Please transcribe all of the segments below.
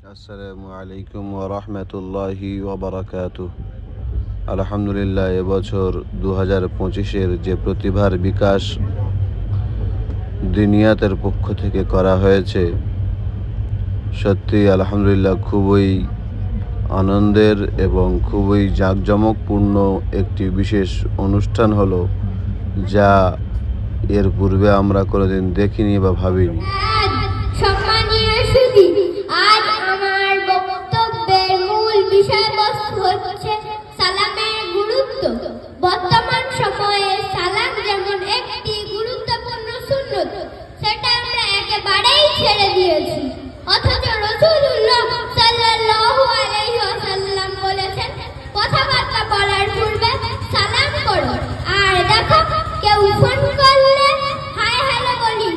আসসালামু আলাইকুম ওয়া রাহমাতুল্লাহি ওয়া বারাকাতুহু। আলহামদুলিল্লাহ, এবছর 2025-এর যে প্রতিভার বিকাশ দিনিয়াতের পক্ষ থেকে করা হয়েছে, সত্যি আলহামদুলিল্লাহ খুবই আনন্দের এবং খুবই জাঁকজমকপূর্ণ একটি বিশেষ অনুষ্ঠান হলো, যা এর পূর্বে আমরা কোনোদিন দেখিনি বা ভাবিনি। সম্মানীয় সুধী, আজ আমার বক্তব্যের মূল বিষয়বস্তু হচ্ছে সালামের গুরুত্ব। বর্তমান সময়ে সালাম যেমন একটি গুরুত্বপূর্ণ সুন্নত, সেটা আমরা একেবারেই ছেড়ে দিয়েছি। অথচ রাসূলুল্লাহ সাল্লাল্লাহু আলাইহি ওয়াসাল্লাম বলেছেন, কথাবার্তা বলার পূর্বে সালাম করো। আর দেখো, কেউ ফোন করলে হাই হ্যালো বলি,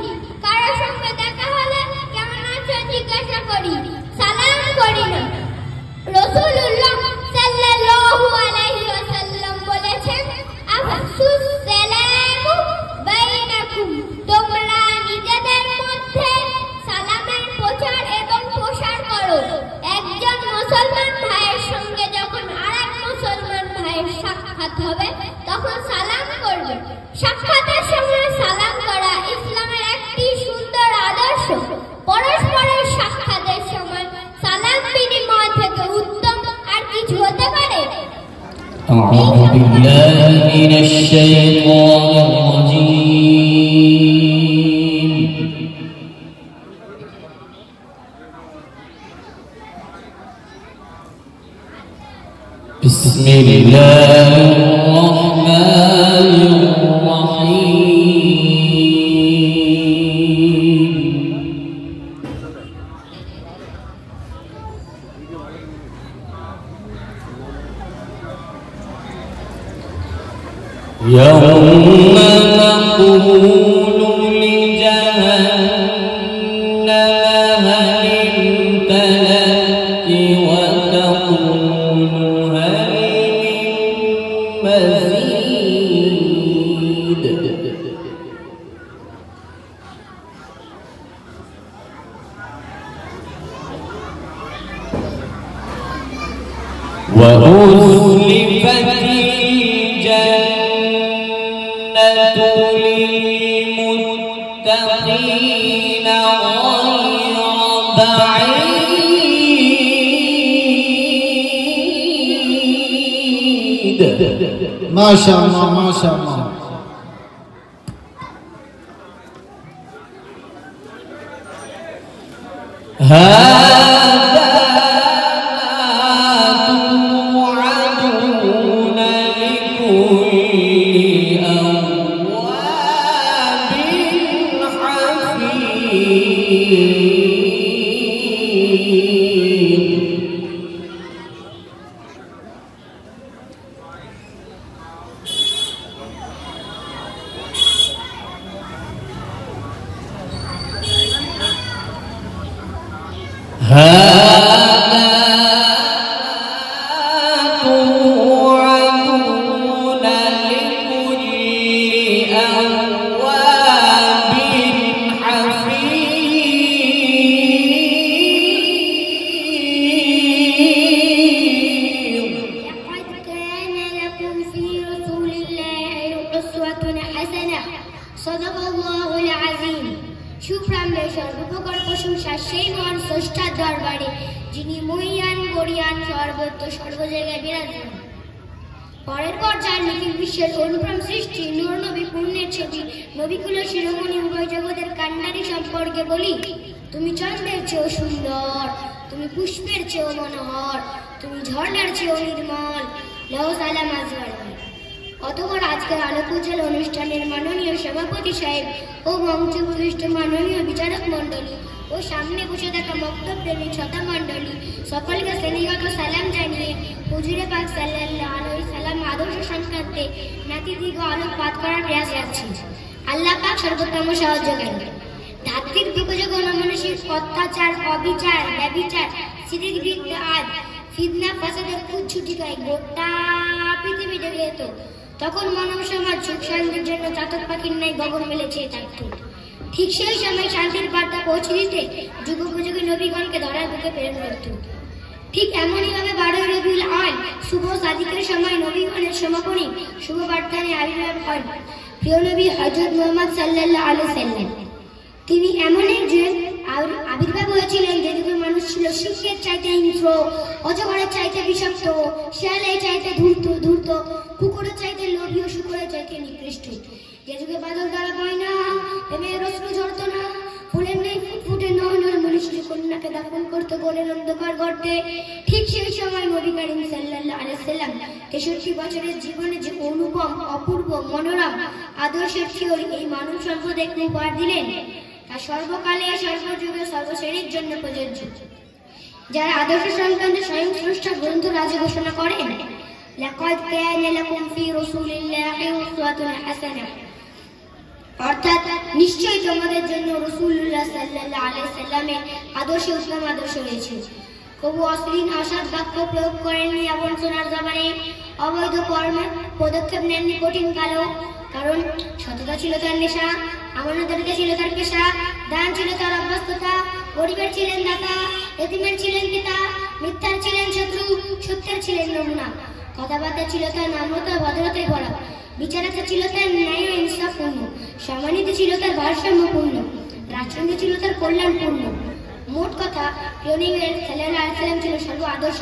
কারোর সঙ্গে দেখা হলে কেমন আছো জিজ্ঞাসা করি, সালাম করি না। রাসূলুল্লাহ সাল্লাল্লাহু আলাইহি ওয়াসাল্লাম বলেছেন, আফসুস সালামু বাইনাকুম, তোমরা নিজেদের মধ্যে সালামের প্রচার এবং প্রসার করো। একজন মুসলমান ভাইয়ের সঙ্গে যখন আরেক মুসলমান ভাইয়ের সাক্ষাৎ হবে, তখন সালাম করবে। সাক্ষাতের সময় সালাম করা ইসলামের একটি সুন্দর আদর্শ। পরস্পরের সাক্ষাতের সময় সালাম বিনিময় থেকে উত্তম আর কিছু হতে পারে? أعوذ بالله من الشيطان الرجيم. بسم الله الرحمن الرحيم. يوم نقول لجهنم هل امتلأت وتقول هل من مزيد. وأزلفت الجنة للمتقين غير بعيد. ما شاء الله ما شاء الله. هذا توعدون لكل أواب حفيظ. توعدون لكل أواب حفيظ. لقد كان لكم في رسول الله أسوة حسنة. صدق الله العظيم. সুপ্রাম্যের সর্বপ্রকার প্রশংসা সেই মহান স্রষ্টার দরবারে, যিনি মহিয়ান গরিয়ান সর্বত্র সর্ব জায়গায় বিরাজমান। পরের পর্যায়ে নিখিল বিশ্বের অনুপম সৃষ্টি নূর নবী পূর্ণের ছবি নবীকুল শিরোমণি উভয় জগতের কান্ডারি সম্পর্কে বলি। তুমি চন্দ্রের চেয়েও সুন্দর, তুমি পুষ্পের চেয়েও মনোহর, তুমি ঝর্ণার চেয়েও নির্মল। লহ সালাম আজওয়ার। অতঃপর আজকের আলোক উজ্জ্বল অনুষ্ঠানের মাননীয় সভাপতি সাহেব ও মঞ্চ উপবিষ্ট মাননীয় বিচারক মণ্ডলী ও সামনে বসে থাকা বক্তব্যের শ্রোতা মণ্ডলী, সকলকে শ্রেণীগত সালাম জানিয়ে হুজুরে পাক সাল্লাল্লাহু আলাইহি সাল্লাম আদর্শ সংক্রান্তে নাতিদীর্ঘ আলোকপাত করার প্রয়াস রাখছি। আল্লাহ পাক সর্বোত্তম সহযোগী। ধাত্রীর বিপযোগ অনমনসিক অত্যাচার, অবিচার, ব্যভিচার, শিরক, বিদআত, ফিতনা, ফাসাদের কুচ্ছুটিকায় গোটা পৃথিবী ঢেকে যেত। তখন মানব সমাজ সুখ শান্তির জন্য চাতক পাখির ন্যায় গগন মেলে চেয়ে থাকত। ঠিক সেই সময় শান্তির বার্তা পৌঁছে দিতে যুগোপযোগী নবীগণকে ধরার বুকে প্রেরণ করত। ঠিক এমনই ভাবে 12 রবিউল আওয়াল শুভ সাদিকের সময় নবীগণের সমাপনী শুভ বার্তা নিয়ে আবির্ভাব হন প্রিয় নবী হযরত মুহাম্মদ সাল্লাল্লাহু আলাইহি সাল্লাম। তিনি এমন একজন আবির্ভাব হয়েছিলেন যে যুগের মানুষ ছিল সিংহের চাইতে হিংস্র, অজগরের চাইতে বিষাক্ত, শেয়ালের চাইতে ধূর্ত, কুকুরের চাইতে লোভী ও শূকরের চাইতে নিকৃষ্ট। যে যুগে বাদল দ্বারা বয় না, প্রেমের অশ্রু ঝরত না, ফুলের নেই ফুটফুটে নয়নের মনীষী কন্যাকে দাফন করতো গোলের অন্ধকার গর্তে, ঠিক সেই সময় নবী করিম সাল্লাল্লাহু আলাইহি সাল্লাম 63 বছরের জীবনে যে অনুপম, অপূর্ব, মনোরম আদর্শের থিওরি এই মানব সম্প্রদায়কে উপহার দিলেন তা সর্বকালে, সর্বযুগে, সর্বশ্রেণীর জন্য প্রযোজ্য। যারা আদর্শ সংক্রান্ত স্বয়ং স্রষ্টা গ্রন্থ রাজি ঘোষণা করেন, লাকাদ কানা লাকুম ফি রাসূলিল্লাহি উসওয়াতুন হাসানাহ, অর্থাৎ নিশ্চয়ই তোমাদের জন্য রাসূলুল্লাহ সাল্লাল্লাহু আলাইহি সাল্লামের আদর্শে উত্তম আদর্শ রয়েছে। কবু অশ্লীল অসৎ বাক্য প্রয়োগ করেননি আপন সোনার জবানে, অবৈধ কর্মে পদক্ষেপ নেননি কঠিন কালো, কারণ সততা ছিল তার নেশা, আমানতদারিতা ছিল তার পেশা, দান ছিল তার অভ্যস্ততা, গরিবের ছিলেন দাতা, এতিমের ছিলেন পিতা, মিথ্যার ছিলেন শত্রু, সত্যের ছিলেন নমুনা, কথাবার্তা ছিল তার নম্রতা ভদ্রতায় ভরা, বিচারতা ছিল তার ন্যায় ও ইনসাফপূর্ণ, সম্মানিত ছিল তার ভারসাম্যপূর্ণ, রাজতন্ত্র ছিল তার কল্যাণপূর্ণ। মোট কথা, প্রিয় নবী সাল্লাল্লাহু আলাইহি সাল্লাম ছিল সর্ব আদর্শ।